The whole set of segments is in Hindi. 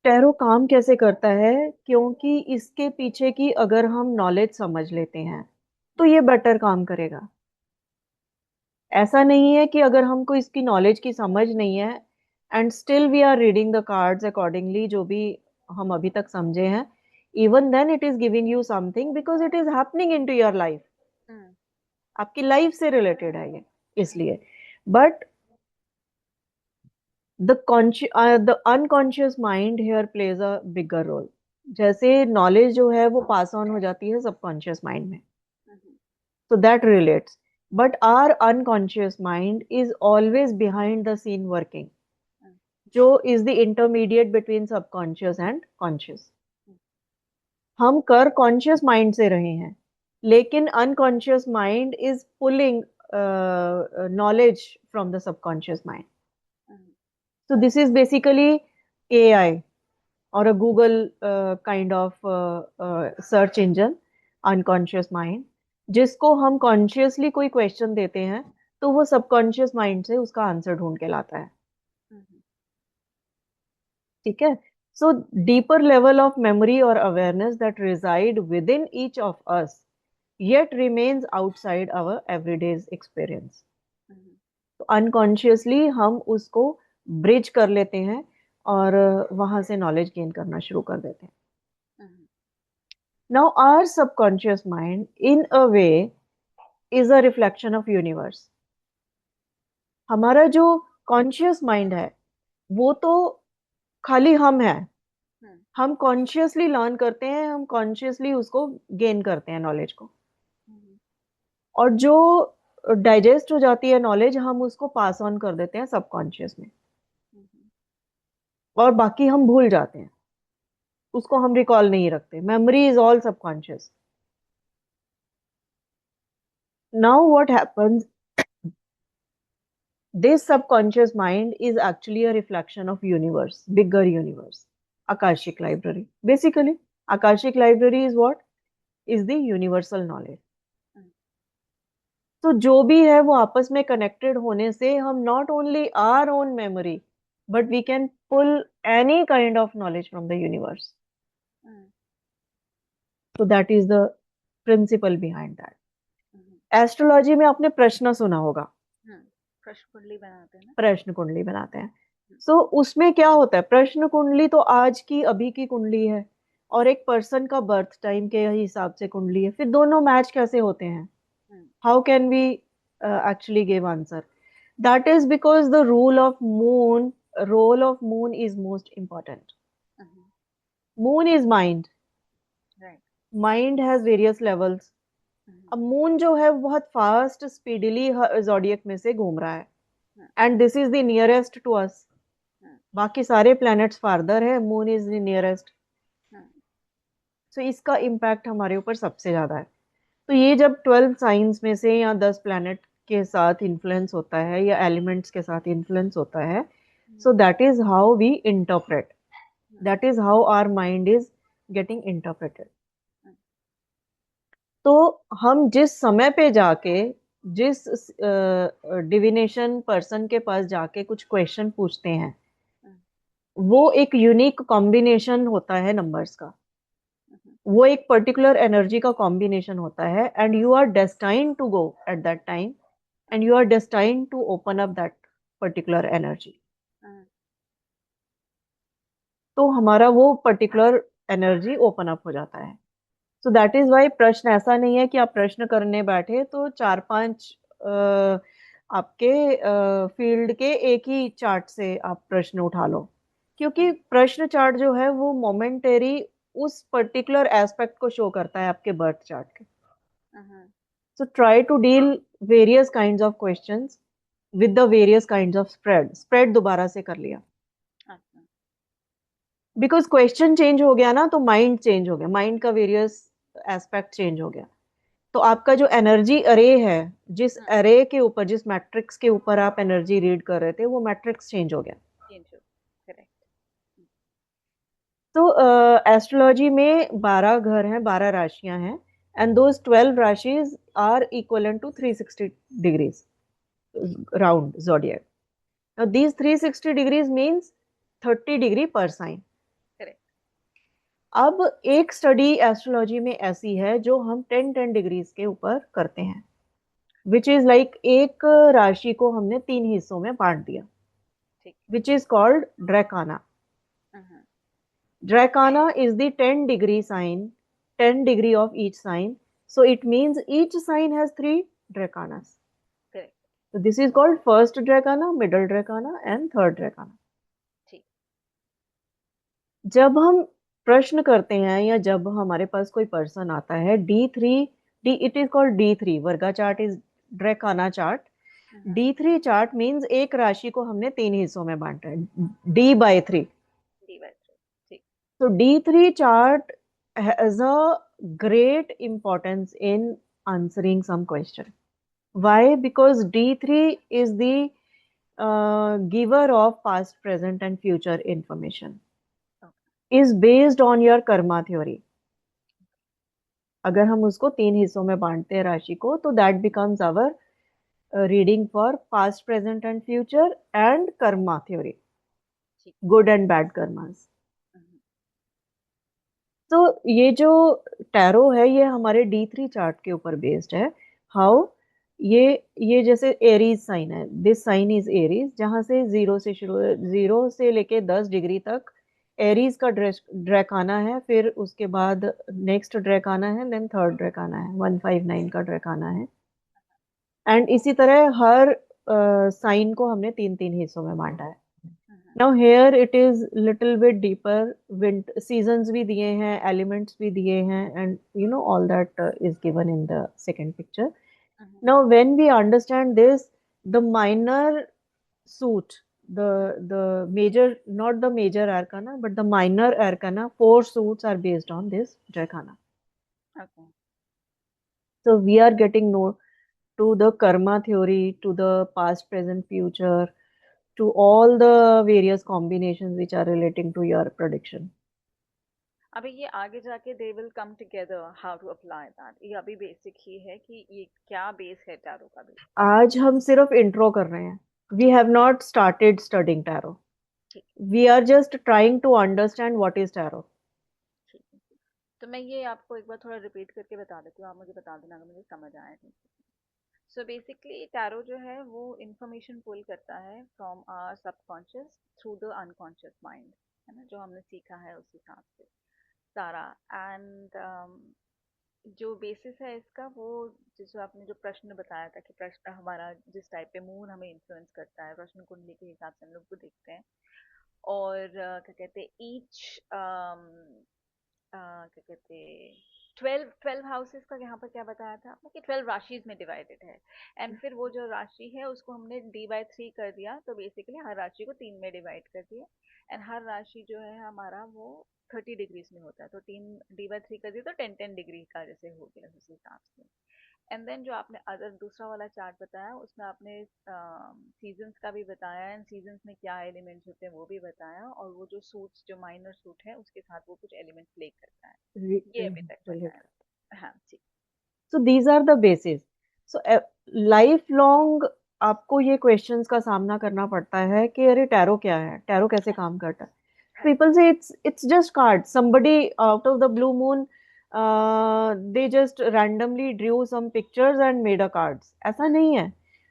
टैरो काम कैसे करता है, क्योंकि इसके पीछे की अगर हम नॉलेज समझ लेते हैं तो ये बेटर काम करेगा। ऐसा नहीं है कि अगर हमको इसकी नॉलेज की समझ नहीं है and still we are reading the cards accordingly जो भी हम अभी तक समझे हैं, even then it is giving you something because it is happening into your life. Hmm. आपकी लाइफ से रिलेटेड है ये, इसलिए। But the unconscious mind here plays a bigger role. जैसे नॉलेज जो है वो पास ऑन हो जाती है सबकॉन्शियस माइंड में, हम्म। so that relates. But our unconscious mind is always behind the scene working, हम्म। जो is the intermediate between subconscious and conscious. हम कर कॉन्शियस माइंड से रहे हैं, लेकिन unconscious mind is pulling knowledge from the subconscious mind. Hmm. So this is basically AI or a Google kind of search engine, unconscious mind, जिसको हम कॉन्शियसली कोई क्वेश्चन देते हैं तो वो सबकॉन्शियस माइंड से उसका आंसर ढूंढ के लाता है। हम्म। ठीक है। So deeper level of memory और awareness that resides within each of us yet remains outside our everyday's experience. Hmm. तो अनकॉन्शियसली हम उसको ब्रिज कर लेते हैं और वहां से नॉलेज गेन करना शुरू कर देते हैं। हम्म। Now, our subconscious mind, in a way, is a reflection of universe. हमारा जो कॉन्शियस माइंड है वो तो खाली हम है। हम्म। हम कॉन्शियसली लर्न करते हैं, हम कॉन्शियसली उसको गेन करते हैं नॉलेज को। हम्म। और जो डाइजेस्ट हो जाती है नॉलेज हम उसको पास ऑन कर देते हैं सबकॉन्शियस में, हम्म। और बाकी हम भूल जाते हैं, उसको हम रिकॉल नहीं रखते। Memory is all subconscious. Now what happens, this subconscious mind is actually a reflection of universe, bigger universe, Akashic library. Basically, Akashic library is what? Is the universal knowledge. हम्म। तो जो भी है वो आपस में कनेक्टेड होने से हम not only our own memory but we can pull any kind of knowledge from the universe. Hmm. तो that is the principle behind that. Hmm. Astrology में आपने प्रश्न सुना होगा, हम्म। प्रश्न कुंडली बनाते हैं ना। प्रश्न कुंडली बनाते हैं। हम्म। सो उसमें क्या होता है, प्रश्न कुंडली तो आज की अभी की कुंडली है और एक पर्सन का बर्थ टाइम के हिसाब से कुंडली है, फिर दोनों मैच कैसे होते हैं? Hmm. How can we actually give answer? That is because the rule of moon, role of moon is most important. Hmm. Moon is mind, right. Mind has various levels. Hmm. अब मून जो है वो बहुत फास्ट स्पीडली जोडियक में से घूम रहा है, hmm. And this is the nearest to us. Hmm. बाकी सारे प्लैनेट्स फार्दर है, moon is the nearest. Hmm. So इसका इम्पैक्ट हमारे ऊपर सबसे ज्यादा है। तो ये जब 12 साइंस में से या 10 प्लैनेट के साथ इन्फ्लुएंस होता है या एलिमेंट्स के साथ इन्फ्लुएंस होता है, hmm. So that is how we interpret, hmm. That is how our mind is getting interpreted. Hmm. तो हम जिस समय पे जाके, जिस डिविनेशन पर्सन के पास जाके कुछ क्वेश्चन पूछते हैं, हम्म। वो एक यूनिक कॉम्बिनेशन होता है नंबर्स का, हम्म। वो एक पर्टिकुलर एनर्जी का कॉम्बिनेशन होता है, and you are destined to go at that time, and you are destined to open up that particular energy. Hmm. तो हमारा वो पर्टिकुलर एनर्जी ओपन अप हो जाता है। सो दैट इज वाई प्रश्न ऐसा नहीं है कि आप प्रश्न करने बैठे तो चार पांच आपके फील्ड के एक ही चार्ट से आप प्रश्न उठा लो, क्योंकि हम्म। प्रश्न चार्ट जो है वो मोमेंटेरी उस पर्टिकुलर एस्पेक्ट को शो करता है आपके बर्थ चार्ट के। हम्म। So try to deal various kinds of questions with the various kinds of spread. Spread दोबारा से कर लिया, अच्छा। बिकॉज क्वेश्चन चेंज हो गया ना, तो माइंड चेंज हो गया, माइंड का वेरियस एस्पेक्ट चेंज हो गया। तो आपका जो एनर्जी अरे है, जिस हम्म। अरे के ऊपर, जिस मैट्रिक्स के ऊपर आप एनर्जी रीड कर रहे थे, वो मैट्रिक्स चेंज हो गया। चेंज हो। करेक्ट। तो एस्ट्रोलॉजी में 12 घर हैं, 12 राशियां हैं, एंड दोज 12 राशिज are equivalent to 360 degrees round zodiac. Now these 360 degrees means 30 degree per sign. अब एक स्टडी एस्ट्रोलॉजी में ऐसी है जो हम 10-10 डिग्रीज के ऊपर करते हैं, विच इज लाइक एक राशि को हमने 3 हिस्सों में बांट दिया, ठीक। विच इज कॉल्ड ड्रैकाना. Hmm. Dracana is the 10 degree sign, 10 degree of each sign. So it means each sign has 3 Dracanas. Correct. So this is called first Dracana, middle Dracana and third Dracana. ठीक। जब हम प्रश्न करते हैं या जब हमारे पास कोई पर्सन आता है D3, D it is called D3, वर्गा chart is Dracana chart. D3 chart means एक राशि को हमने 3 हिस्सों में बांटा है, D/3. D/3। ठीक। So D3 chart has a great importance in answering some question. Why? Because D3 is the giver of past, present, and future information. Is based on your karma theory. अगर हम उसको 3 हिस्सों में बांटते हैं राशि को, तो that becomes our reading for past, present, and future and karma theory. ठीक। Good and bad karmas. हम्म। तो ये जो टैरो है ये हमारे D3 चार्ट के ऊपर बेस्ड है. हाउ? ये जैसे एरीज साइन है, दिस साइन इज एरीज, जहां से 0 से लेके 10 डिग्री तक एरीज का ड्रैकाना है, फिर उसके बाद नेक्स्ट ड्रैकाना है, देन थर्ड ड्रैकाना है, 159 का ड्रैकाना है. एंड इसी तरह हर साइन को हमने 3-3 हिस्सों में बांटा है. Now here it is little bit deeper. Wind seasons भी दिए हैं, elements भी दिए हैं, and you know all that is given in the second picture. Now when we understand this, the minor suit, the major, not the major arcana, but the minor arcana, 4 suits are based on this Dracana. Okay. So we are getting know to the karma theory, to the past, present, future, to all the various combinations which are relating to your prediction. अभी ये आगे जाके they will come together how to apply that, ये अभी बेसिक ही है कि ये क्या बेस है टैरो का भी। आज हम सिर्फ इंट्रो कर रहे हैं. We have not started studying tarot. ठीक। We are just trying to understand what is tarot. ठीक है। तो मैं ये आपको एक बार थोड़ा रिपीट करके बता देती हूँ, आप मुझे बता देना अगर मुझे समझ आया नहीं। सो बेसिकली टैरो जो है वो इंफॉर्मेशन पुल करता है from our subconscious through the unconscious mind, है ना, जो हमने सीखा है उस हिसाब से सारा। एंड जो बेसिस है इसका वो जिस आपने जो प्रश्न बताया था कि प्रश्न हमारा जिस टाइप पे मून हमें इन्फ्लुएंस करता है, प्रश्न कुंडली के हिसाब से हम लोग को देखते हैं। और क्या कहते हैं ईच क्या कहते हैं 12 हाउसेस का यहाँ पर क्या बताया था आपने कि 12 राशिज में डिवाइडेड है। एंड फिर वो जो राशि है उसको हमने D/3 कर दिया, तो बेसिकली हर राशि को 3 में डिवाइड कर दिया। एंड हर राशि जो है हमारा वो 30 डिग्रीज में होता है, तो 3 D/3 कर दिया तो 10-10 डिग्री का जैसे हो गया उस हिसाब से। एंड देन जो आपने अदर दूसरा वाला चार्ट बताया उसमें आपने सीजन्स का भी बताया, एंड सीजन्स में क्या एलिमेंट्स होते हैं वो भी बताया, और वो जो सूट्स जो माइनर सूट है उसके साथ वो कुछ एलिमेंट्स प्ले करता है, ये अभी तक बताया। हाँ जी। So these are the basis. So life long आपको ये क्वेश्चंस का सामना करना पड़ता है कि अरे टैरो क्या है, टैरो कैसे काम करता है. People say it's just cards. Somebody out of the blue moon, they just randomly drew some pictures and made a cards. ऐसा नहीं है.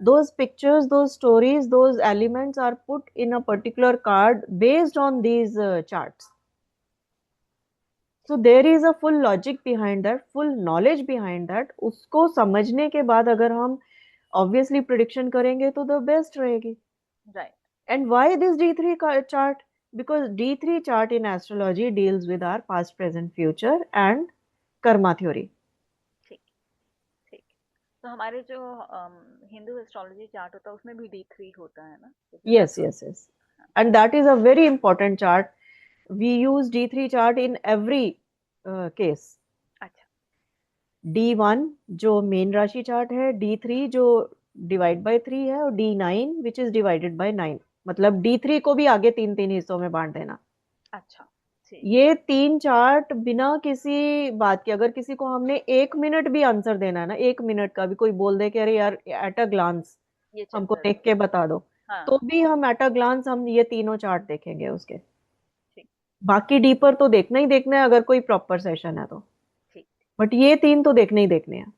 Those pictures, those stories, those elements are put in a particular card based on these charts. So there is a full logic behind that, full knowledge behind that. उसको समझने के बाद अगर हम obviously prediction करेंगे तो the best रहेगी. Right. And why this D3 chart? Because D3 chart in astrology deals with our past, present, future and karma theory. ठीक। ठीक। तो हमारे जो हिंदू एस्ट्रोलॉजी चार्ट होता है उसमें भी D3 होता है ना? Yes, yes, yes. And that is a very important chart. We use D3 chart in every case. अच्छा। D1 जो मेन राशि चार्ट है, D3 जो डिवाइड बाय 3 है, और D9 which is divided by 9. मतलब D3 को भी आगे 3-3 हिस्सों में बांट देना. अच्छा। ठीक। ये 3 चार्ट बिना किसी बात के, अगर किसी को हमने 1 मिनट भी आंसर देना है ना, 1 मिनट का भी कोई बोल दे कि अरे यार एट अ ग्लांस ये चेक हमको कर देख लो। के बता दो, तो हाँ। भी हम एट अ ग्लांस हम ये तीनों चार्ट देखेंगे उसके. ठीक। बाकी डीपर तो देखना ही देखना है अगर कोई प्रॉपर सेशन है तो। ठीक। बट ये तीन तो देखने ही देखने हैं।